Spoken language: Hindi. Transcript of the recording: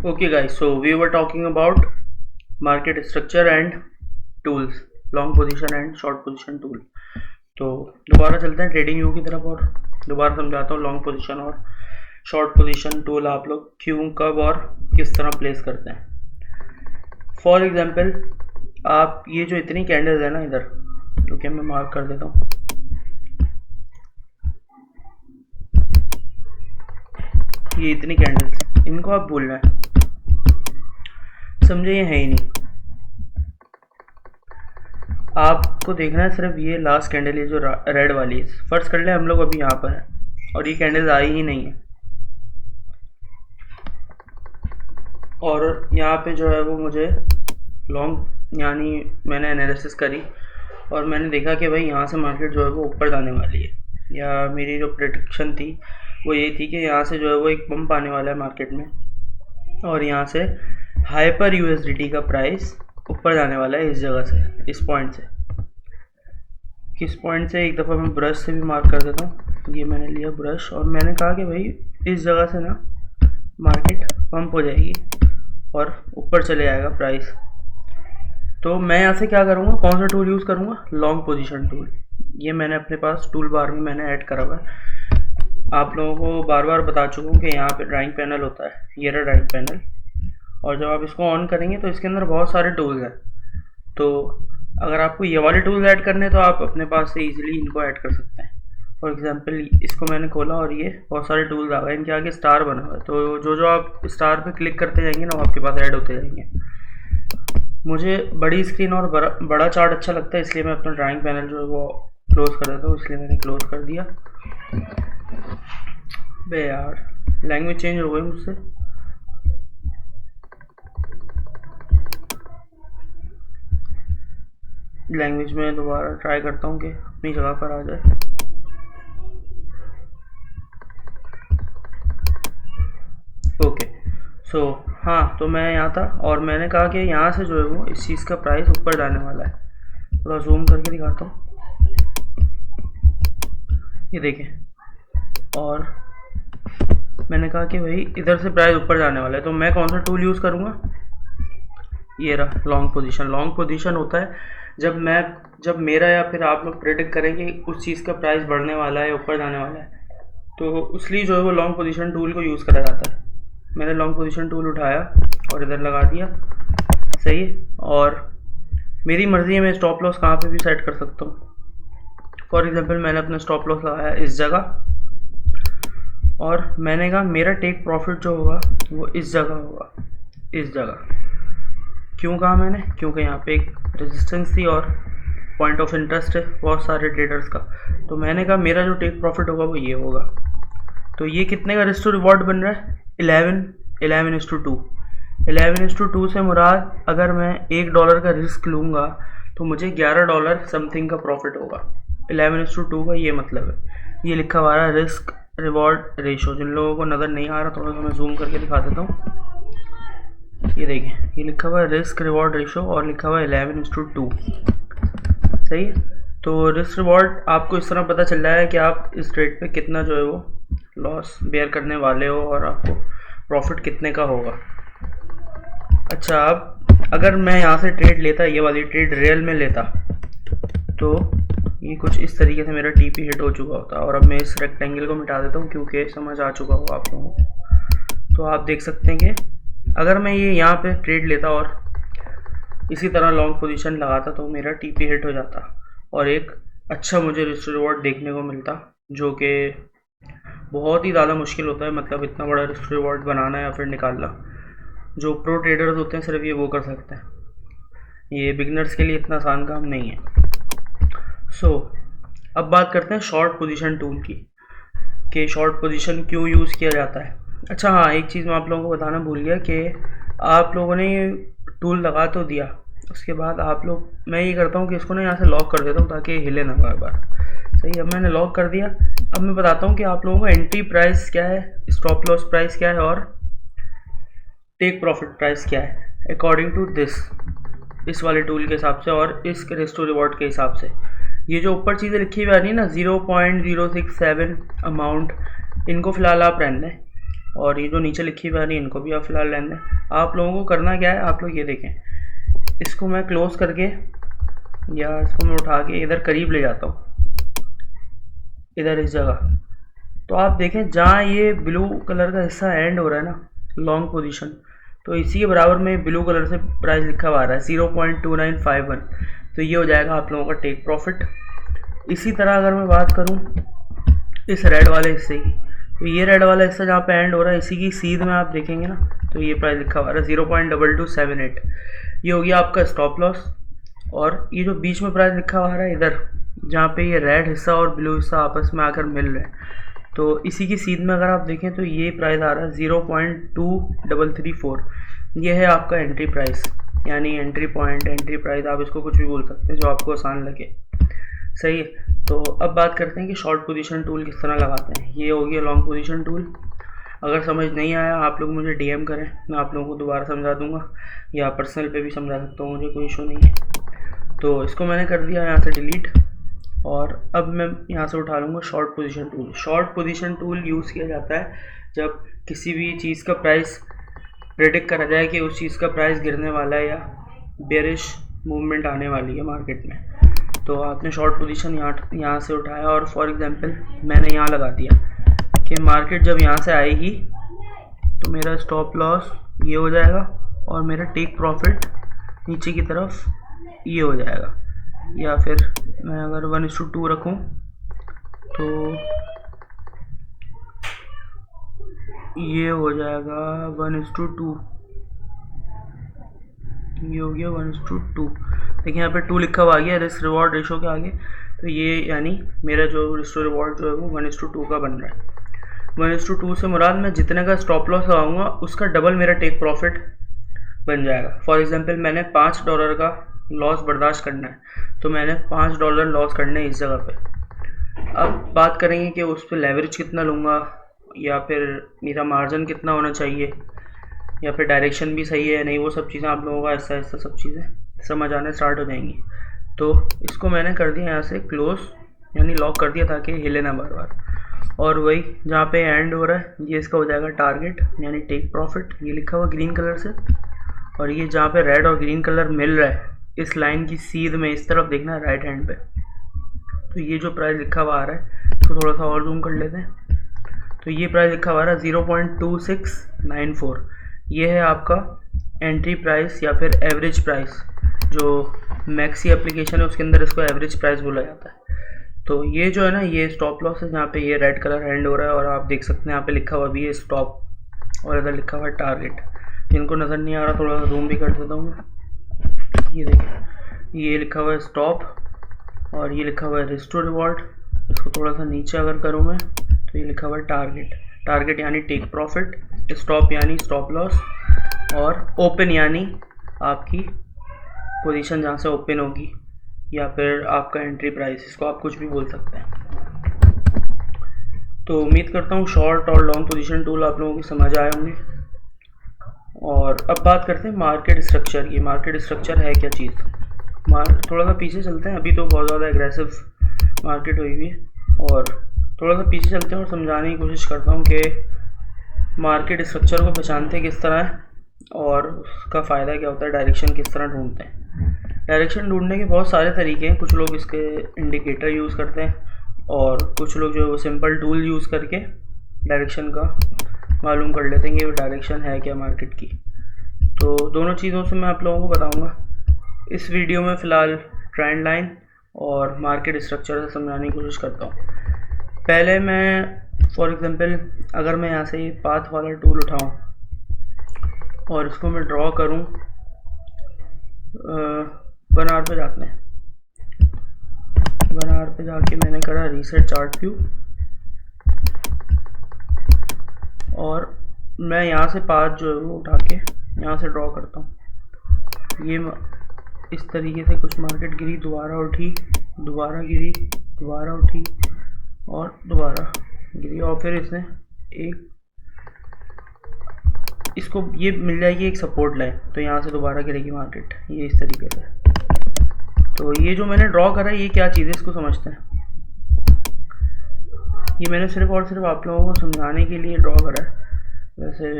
Okay guys, so we were talking about market structure and tools, long position and short position tool. तो दोबारा चलते हैं ट्रेडिंग व्यू की तरफ और दोबारा समझाता हूँ लॉन्ग पोजीशन और शॉर्ट पोजीशन टूल आप लोग क्यों, कब और किस तरह प्लेस करते हैं। फॉर एग्जांपल आप ये जो इतनी कैंडल्स है ना इधर, ओके मैं मार्क कर देता हूँ, ये इतनी कैंडल्स, इनको आप भूलना है, समझे, ये है ही नहीं। आपको देखना है सिर्फ ये लास्ट कैंडल, ये जो रेड वाली है, फर्स्ट कर ले हम लोग अभी यहाँ पर है और ये कैंडल्स आई ही नहीं है, और यहाँ पे जो है वो मुझे लॉन्ग, यानी मैंने एनालिसिस करी और मैंने देखा कि भाई यहाँ से मार्केट जो है वो ऊपर जाने वाली है, या मेरी जो प्रेडिक्शन थी वो ये थी कि यहाँ से जो है वो एक पंप आने वाला है मार्केट में और यहाँ से हाइपर यूएसडीटी का प्राइस ऊपर जाने वाला है इस जगह से, इस पॉइंट से। किस पॉइंट से, एक दफ़ा मैं ब्रश से भी मार्क कर देता हूँ, ये मैंने लिया ब्रश और मैंने कहा कि भाई इस जगह से ना मार्केट पंप हो जाएगी और ऊपर चले जाएगा प्राइस। तो मैं यहाँ से क्या करूँगा, कौन सा टूल यूज़ करूँगा, लॉन्ग पोजीशन टूल। ये मैंने अपने पास टूल बार में मैंने ऐड करा हुआ है। आप लोगों को बार बार बता चुका हूँ कि यहाँ पे ड्राइंग पैनल होता है, ये रहा ड्राइंग पैनल, और जब आप इसको ऑन करेंगे तो इसके अंदर बहुत सारे टूल्स हैं। तो अगर आपको ये वाले टूल्स ऐड करने तो आप अपने पास से इजीली इनको ऐड कर सकते हैं। फॉर एग्जांपल इसको मैंने खोला और ये बहुत सारे टूल्स आ गए, इनके आगे स्टार बना हुआ है, तो जो जो आप स्टार पे क्लिक करते जाएंगे ना वो आपके पास ऐड होते जाएंगे। मुझे बड़ी स्क्रीन और बड़ा चार्ट अच्छा लगता है, इसलिए मैं अपना ड्राइंग पैनल जो है वो क्लोज कर देता हूँ, इसलिए मैंने क्लोज कर दिया। बे यार लैंग्वेज चेंज हो गई मुझसे। लैंग्वेज में दोबारा ट्राई करता हूँ कि अपनी जगह पर आ जाए। ओके सो हाँ, तो मैं यहाँ था और मैंने कहा कि यहाँ से जो है वो इस चीज़ का प्राइस ऊपर जाने वाला है। थोड़ा जूम करके दिखाता हूँ, ये देखें, और मैंने कहा कि भाई इधर से प्राइस ऊपर जाने वाला है, तो मैं कौन सा टूल यूज़ करूँगा, ये रहा लॉन्ग पोजीशन। लॉन्ग पोजीशन होता है जब मेरा या फिर आप लोग प्रेडिक्ट करें कि उस चीज़ का प्राइस बढ़ने वाला है, ऊपर जाने वाला है, तो इसलिए जो है वो लॉन्ग पोजीशन टूल को यूज़ करा जाता है। मैंने लॉन्ग पोजीशन टूल उठाया और इधर लगा दिया, सही है, और मेरी मर्ज़ी है मैं स्टॉप लॉस कहाँ पे भी सेट कर सकता हूँ। फॉर एग्जांपल मैंने अपना स्टॉप लॉस लगाया इस जगह और मैंने कहा मेरा टेक प्रॉफिट जो होगा वो इस जगह होगा, इस जगह। क्यों कहा मैंने, क्योंकि यहाँ पे एक रेजिस्टेंस थी और पॉइंट ऑफ इंटरेस्ट है बहुत सारे ट्रेडर्स का, तो मैंने कहा मेरा जो टेक प्रॉफिट होगा वो ये होगा। तो ये कितने का रिस्क टू रिवॉर्ड बन रहा है, 11:2। 11:2 से मुराद अगर मैं $1 का रिस्क लूँगा तो मुझे $11 समथिंग का प्रॉफिट होगा। 11:2 का ये मतलब है। ये लिखा हुआ है रिस्क रिवॉर्ड रेशो, जिन लोगों को नज़र नहीं आ रहा थोड़ा सा मैं जूम करके दिखा देता हूँ, ये देखें, ये लिखा हुआ है रिस्क रिवॉर्ड रेशो और लिखा हुआ है 11:2, सही है। तो रिस्क रिवॉर्ड आपको इस तरह पता चल रहा है कि आप इस ट्रेड पे कितना जो है वो लॉस बेयर करने वाले हो और आपको प्रॉफिट कितने का होगा। अच्छा, अब अगर मैं यहाँ से ट्रेड लेता, ये वाली ट्रेड रियल में लेता, तो ये कुछ इस तरीके से मेरा टीपी हिट हो चुका होता। और अब मैं इस रेक्टेंगल को मिटा देता हूँ क्योंकि समझ आ चुका होगा आप लोगों को। तो आप देख सकते हैं कि अगर मैं ये यहाँ पे ट्रेड लेता और इसी तरह लॉन्ग पोजीशन लगाता तो मेरा टीपी हिट हो जाता और एक अच्छा मुझे रिस्क रिवॉर्ड देखने को मिलता, जो कि बहुत ही ज़्यादा मुश्किल होता है। मतलब इतना बड़ा रिस्क रिवॉर्ड बनाना या फिर निकालना, जो प्रो ट्रेडर्स होते हैं सिर्फ ये वो कर सकते हैं, ये बिगनर्स के लिए इतना आसान काम नहीं है। सो अब बात करते हैं शॉर्ट पोजीशन टूल की, कि शॉर्ट पोजीशन क्यों यूज़ किया जाता है। अच्छा हाँ, एक चीज़ मैं आप लोगों को बताना भूल गया कि आप लोगों ने ये टूल लगा तो दिया, उसके बाद आप लोग, मैं ये करता हूँ कि इसको ना यहाँ से लॉक कर देता हूँ ताकि हिले ना बार बार, सही। अब मैंने लॉक कर दिया। अब मैं बताता हूँ कि आप लोगों को एंट्री प्राइस क्या है, स्टॉप लॉस प्राइस क्या है और टेक प्रॉफिट प्राइस क्या है अकॉर्डिंग टू दिस, इस वाले टूल के हिसाब से और इस रिस्क टू रिवॉर्ड के हिसाब से। ये जो ऊपर चीज़ें लिखी हुई आ रही है ना 0.067 अमाउंट, इनको फ़िलहाल आप रहने दें। और ये जो नीचे लिखी हुई आ रही है इनको भी आप फिलहाल लेने दें। आप लोगों को करना क्या है, आप लोग ये देखें, इसको मैं क्लोज करके या इसको मैं उठा के इधर करीब ले जाता हूँ, इधर इस जगह। तो आप देखें जहाँ ये ब्लू कलर का हिस्सा एंड हो रहा है ना, लॉन्ग पोजीशन, तो इसी के बराबर में ब्लू कलर से प्राइस लिखा हुआ आ रहा है 0.2951। तो ये हो जाएगा आप लोगों का टेक प्रॉफिट। इसी तरह अगर मैं बात करूँ इस रेड वाले हिस्से की, तो ये रेड वाला हिस्सा जहाँ पे एंड हो रहा है इसी की सीध में आप देखेंगे ना, तो ये प्राइस लिखा हुआ है 0.2278। ये हो गया आपका स्टॉप लॉस। और ये जो बीच में प्राइस लिखा हुआ है इधर, जहाँ पे ये रेड हिस्सा और ब्लू हिस्सा आपस में आकर मिल रहे हैं, तो इसी की सीध में अगर आप देखें तो ये प्राइस आ रहा है 0.2334। ये है आपका एंट्री प्राइस, यानी एंट्री पॉइंट, एंट्री प्राइस, आप इसको कुछ भी बोल सकते हैं जो आपको आसान लगे। सही है। तो अब बात करते हैं कि शॉर्ट पोजीशन टूल किस तरह लगाते हैं। ये हो गया लॉन्ग पोजीशन टूल। अगर समझ नहीं आया आप लोग मुझे डीएम करें, मैं आप लोगों को दोबारा समझा दूंगा, या पर्सनल पे भी समझा सकता हूँ, मुझे कोई इशू नहीं है। तो इसको मैंने कर दिया यहाँ से डिलीट, और अब मैं यहाँ से उठा लूँगा short position tool. Short position tool use किया जाता है जब किसी भी चीज़ का प्राइस प्रेडिक्ट करा जाए कि उस चीज़ का प्राइस गिरने वाला है या बेरिश मूवमेंट आने वाली है मार्केट में। तो आपने शॉर्ट पोजीशन यहाँ से उठाया, और फॉर एग्जांपल मैंने यहाँ लगा दिया कि मार्केट जब यहाँ से आएगी तो मेरा स्टॉप लॉस ये हो जाएगा और मेरा टेक प्रॉफिट नीचे की तरफ ये हो जाएगा। या फिर मैं अगर 1:2 रखूँ तो ये हो जाएगा 1:2, ये हो गया 1:2। देखिए यहाँ पे 2 लिखा हुआ आ गया रिस्क रिवॉर्ड रेशो के आगे, तो ये यानी मेरा जो रिस्क रिवॉर्ड जो है वो 1:2 का बन रहा है। 1:2 से मुराद मैं जितने का स्टॉप लॉस लगाऊंगा उसका डबल मेरा टेक प्रॉफिट बन जाएगा। फॉर एग्जांपल मैंने $5 का लॉस बर्दाश्त करना है, तो मैंने $5 लॉस करने हैं इस जगह पे। अब बात करेंगे कि उस पर लेवरेज कितना लूँगा, या फिर मेरा मार्जिन कितना होना चाहिए, या फिर डायरेक्शन भी सही है नहीं, वो सब चीज़ें आप लोगों का ऐसा ऐसा सब चीज़ें समझ आने स्टार्ट हो जाएंगी। तो इसको मैंने कर दिया यहाँ से क्लोज, यानी लॉक कर दिया ताकि हिले ना बार बार। और वही जहाँ पे एंड हो रहा है ये इसका हो जाएगा टारगेट, यानी टेक प्रॉफिट, ये लिखा हुआ ग्रीन कलर से। और ये जहाँ पे रेड और ग्रीन कलर मिल रहा है इस लाइन की सीध में इस तरफ देखना है राइट हैंड पे, तो ये जो प्राइस लिखा हुआ आ रहा है इसको थोड़ा सा और जूम कर लेते हैं। तो ये प्राइस लिखा हुआ है 0.2694। ये है आपका एंट्री प्राइस या फिर एवरेज प्राइस। जो मैक्सी एप्लीकेशन है उसके अंदर इसको एवरेज प्राइस बोला जाता है। तो ये जो है ना ये स्टॉप लॉस है, जहाँ पे ये रेड कलर एंड हो रहा है, और आप देख सकते हैं यहाँ पे लिखा हुआ भी है स्टॉप, और इधर लिखा हुआ है टारगेट। जिनको नज़र नहीं आ रहा थोड़ा सा जूम भी कर देता हूँ मैं। ये देखिए ये लिखा हुआ है स्टॉप, और ये लिखा हुआ है रिस्क टू रिवॉर्ड। इसको थोड़ा सा नीचे अगर करूँ मैं तो ये लिखा हुआ है टारगेट। टारगेट यानी टेक प्रॉफिट, स्टॉप यानी स्टॉप लॉस, और ओपन यानी आपकी पोजीशन जहाँ से ओपन होगी, या फिर आपका एंट्री प्राइस, इसको आप कुछ भी बोल सकते हैं। तो उम्मीद करता हूँ शॉर्ट और लॉन्ग पोजीशन टूल आप लोगों को समझ आए होंगे। और अब बात करते हैं मार्केट स्ट्रक्चर की। मार्केट स्ट्रक्चर है क्या चीज़। थोड़ा सा पीछे चलते हैं, अभी तो बहुत ज़्यादा एग्रेसिव मार्केट हुई हुई है, और थोड़ा सा पीछे चलते हैं और समझाने की कोशिश करता हूँ कि मार्केट स्ट्रक्चर को पहचानते किस तरह है और उसका फ़ायदा क्या होता है, डायरेक्शन किस तरह ढूंढते हैं। डायरेक्शन ढूंढने के बहुत सारे तरीके हैं। कुछ लोग इसके इंडिकेटर यूज़ करते हैं, और कुछ लोग जो है वो सिंपल टूल यूज़ करके डायरेक्शन का मालूम कर लेते हैं कि वो डायरेक्शन है क्या मार्केट की। तो दोनों चीज़ों से मैं आप लोगों को बताऊंगा इस वीडियो में। फ़िलहाल ट्रेंड लाइन और मार्केट स्ट्रक्चर से समझाने की कोशिश करता हूँ। पहले मैं फॉर एग्जांपल अगर मैं यहाँ से पाथ वाला टूल उठाऊँ और इसको मैं ड्रॉ करूँ, 1 आवर पे जाते हैं। 1 आवर पे जाके मैंने करा रीसेट चार्ट व्यू, और मैं यहाँ से पाथ जो है वो उठा के यहाँ से ड्रॉ करता हूँ। ये इस तरीके से कुछ मार्केट गिरी, दोबारा उठी, दोबारा गिरी, दोबारा उठी और दोबारा गिरी, और फिर इसने एक इसको ये मिल जाएगी एक सपोर्ट लाइन, तो यहाँ से दोबारा गिरेगी मार्केट, ये इस तरीके से। तो ये जो मैंने ड्रॉ करा है ये क्या चीज़ है इसको समझते हैं। ये मैंने सिर्फ और सिर्फ आप लोगों को समझाने के लिए ड्रॉ करा है। वैसे